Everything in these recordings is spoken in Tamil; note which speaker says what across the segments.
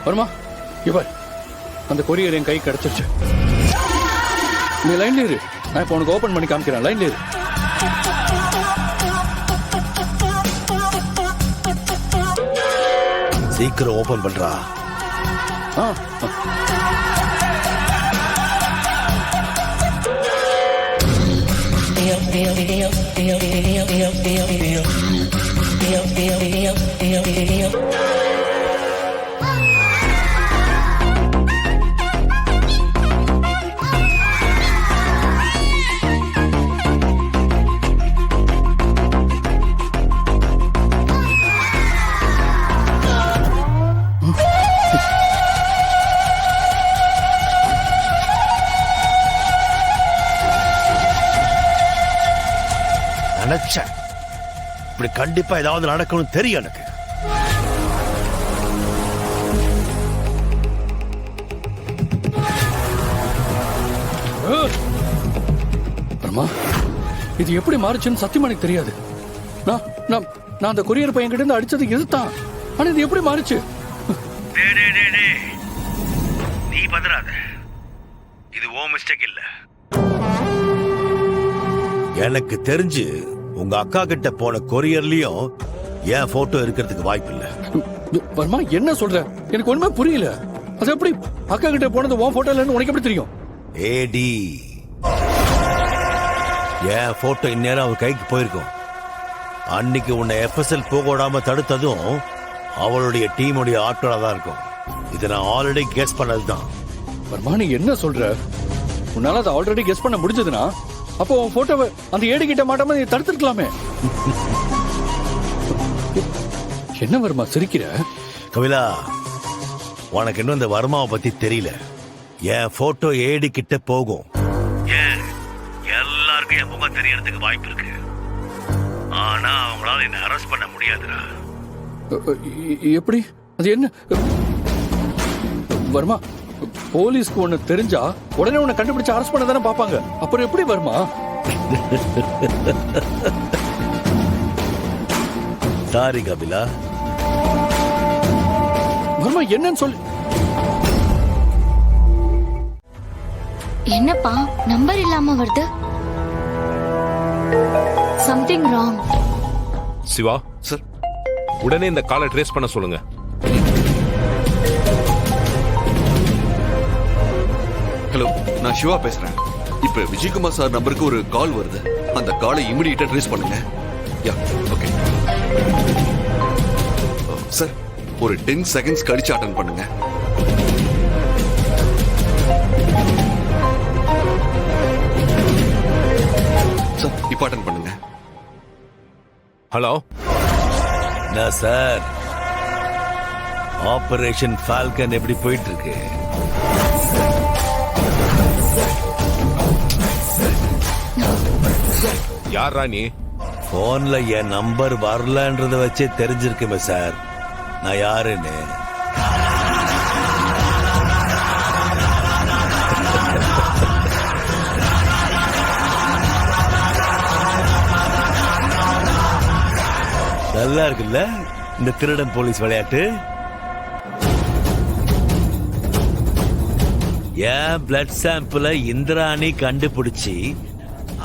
Speaker 1: வருமா இவர் அந்த கொரியர் என் கை கிடைச்சிருச்சு. நீ லைன்ல இரு, நான் இப்ப உனக்கு ஓபன் பண்ணி காமிக்கிறேன். லைன்ல இரு.
Speaker 2: சீக்கிரம் ஓபன் பண்றா. நினைச்சேன் இப்படி கண்டிப்பா ஏதாவது நடக்கணும் தெரியும் எனக்கு.
Speaker 1: இது எப்படி மாறுச்சுன்னு சத்தியமா எனக்கு தெரியாது. நான் அந்த கொரியர் பையன் கிட்ட இருந்து அடிச்சது இதுதான். ஆனா இது எப்படி மாறுச்சு?
Speaker 2: நீ பதறாத, இது ஓ மிஸ்டேக் இல்ல. எனக்கு தெரிஞ்சு உங்க அக்கா கிட்ட போன கொரியர்லயும் என் போட்டோ இருக்கிறதுக்கு வாய்ப்பு இல்ல.
Speaker 1: வர்மா என்ன சொல்ற? எனக்கு ஒண்ணுமே புரியல. அது எப்படி அக்கா கிட்ட போனது உன் போட்டோ இல்லன்னு உனக்கு எப்படி தெரியும்?
Speaker 2: ஏடி, என் போட்டோ இந்நேரம் அவ கைக்கு போயிருக்கும். அன்னைக்கு உன்னை எஃப்எஸ்எல் போக விடாம தடுத்ததும் அவளுடைய டீமுடைய ஆட்களா தான் இருக்கும். இதை நான் ஆல்ரெடி கெஸ் பண்ணதுதான்.
Speaker 1: வர்மா நீ என்ன சொல்ற? உன்னால அதை ஆல்ரெடி கெஸ் பண்ண முடிஞ்சதுன்னா அப்போ உன் போட்டோவை அந்த ஏடு கிட்ட மாட்டாம நீ தடுத்துருக்கலாமே. என்ன வர்மா சிரிக்கிற?
Speaker 2: கவிலா, உனக்கு இன்னும் இந்த வர்மாவை பத்தி தெரியல. என் போட்டோ ஏடி கிட்ட போகும். எல்லாருக்கும் என் முகம் தெரியறதுக்கு வாய்ப்பு இருக்கு. ஆனா அவங்களால என்ன அரெஸ்ட் பண்ண முடியாதுடா.
Speaker 1: எப்படி? அது என்ன வர்மா? போலீஸ்க்கு ஒண்ணு தெரிஞ்சா உடனே உன்னை கண்டுபிடிச்சு அரெஸ்ட் பண்ண தானே பாப்பாங்க. அப்புறம் எப்படி வருமா?
Speaker 2: சாரி கபிலா.
Speaker 1: வர்மா என்னன்னு சொல்லு.
Speaker 3: என்னப்பா நம்பர் இல்லாம வருது? Something wrong.
Speaker 4: சிவா சார், உடனே இந்த காலை ட்ரேஸ் பண்ண சொல்லுங்க.
Speaker 5: ஹலோ, நான் சிவா பேசுறேன். இப்ப விஜயகுமார் சார் நம்பருக்கு ஒரு கால் வருது. அந்த காலை இமிடியேட்டா ட்ரேஸ் பண்ணுங்க. யா, ஓகே சார். ஒரு 10 செகண்ட்ஸ் கழிச்சு அட்டெண்ட் பண்ணுங்க. சார், இப்ப அட்டெண்ட் பண்ணுங்க.
Speaker 4: ஹலோ
Speaker 2: சார், ஆபரேஷன் ஃபால்கன் எப்படி போயிட்டு இருக்கு?
Speaker 4: யாரா நீ?
Speaker 2: போன்ல என் நம்பர் வரலன்றத வச்சே தெரிஞ்சிருக்குமே சார் நான் யாருன்னு. நல்லா இருக்குல்ல இந்த திருடன் போலீஸ் விளையாட்டு? என் பிளட் சாம்பிள இந்திராணி கண்டுபிடிச்சி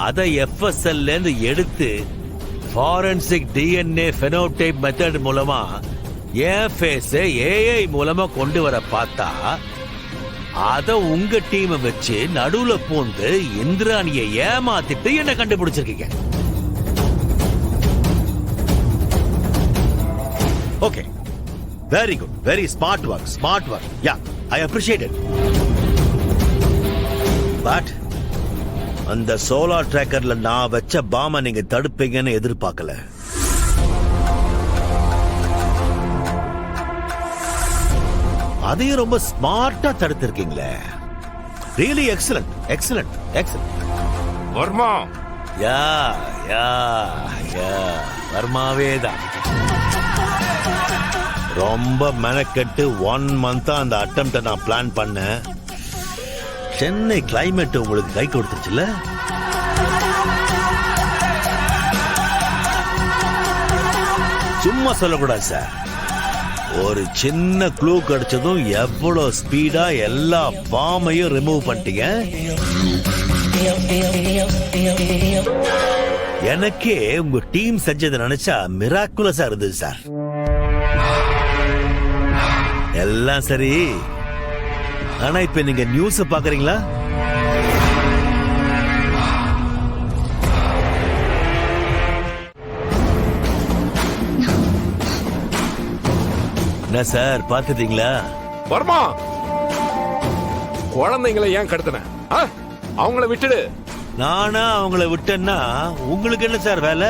Speaker 2: அதை எஃப்எஸ்எல் இருந்து எடுத்து ஃபாரன்சிக் டிஎன்ஏ ஃபெனோடைப் மெத்தட் மூலமா என் ஃபேஸ ஏஐ மூலமா கொண்டு வர பார்த்தா அத உங்க டீமை வச்சு நடுவுல பூந்து இந்திராணியை ஏமாத்திட்டு என்ன கண்டுபிடிச்சிருக்கீங்க. Okay, very good, very smart work. Yeah, I appreciate it. But அந்த சோலார் ட்ராக்கர்ல நான் வச்ச பாம நீங்க தடுப்பீங்கன்னு எதிர்பார்க்கல. அதையும் ரொம்ப ஸ்மார்ட்டா தடுத்திருக்கீங்களே. Really excellent, excellent, excellent.
Speaker 4: Varma.
Speaker 2: Yeah yeah yeah வர்மாவே தான். ரொம்ப மெனக்கெட்டு 1 மந்த்தா அந்த அட்டெம்ப்ட நான் பிளான் பண்ணேன். சென்னை கிளைமேட் உங்களுக்கு கை கொடுத்துச்சுல. சும்மா சொல்லக்கூடாது சார். ஒரு சின்ன க்ளூ கிடைச்சதும் எவ்வளவு ஸ்பீடா எல்லா பாமையும் ரிமூவ் பண்ணிட்டீங்க. எனக்கே உங்க டீம் செஞ்சதை நினைச்சா மிராக்குலஸா இருந்தது சார். எல்லாம் சரி, ஆனா இப்ப நீங்க நியூஸ் பாக்குறீங்களா? என்ன சார் பாத்துட்டீங்களா?
Speaker 4: வர்மா, குழந்தைங்களை ஏன் கடத்தின? அவங்கள விட்டுடு.
Speaker 2: நானா அவங்கள விட்டேன்னா உங்களுக்கு என்ன சார் வேலை?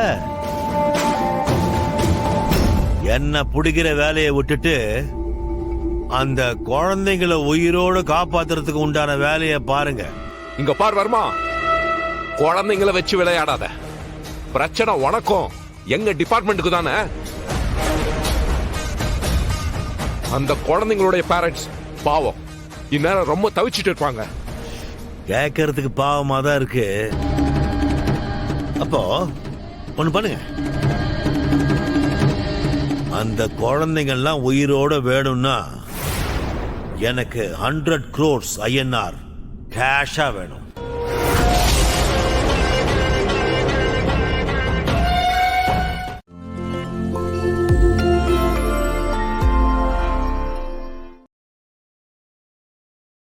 Speaker 2: என்ன பிடிக்கிற வேலையை விட்டுட்டு அந்த குழந்தைங்களை உயிரோடு காப்பாத்துறதுக்கு உண்டான வேலையை பாருங்க.
Speaker 4: இங்க பார் வர்மா, குழந்தைங்களை வச்சு விளையாடாத. பிரச்சனை உனக்கும் எங்க டிபார்ட்மெண்ட்டுக்கு தானே. அந்த குழந்தைங்களுடைய பேரண்ட்ஸ் பாவம் இந்நேரம் ரொம்ப தவிச்சிட்டு இருப்பாங்க.
Speaker 2: கேட்கறதுக்கு பாவமா தான் இருக்கு. அப்போ ஒண்ணு பண்ணுங்க, அந்த குழந்தைங்கள்லாம் உயிரோட வேணும்னா எனக்கு 100 crores INR கேஷா வேணும்.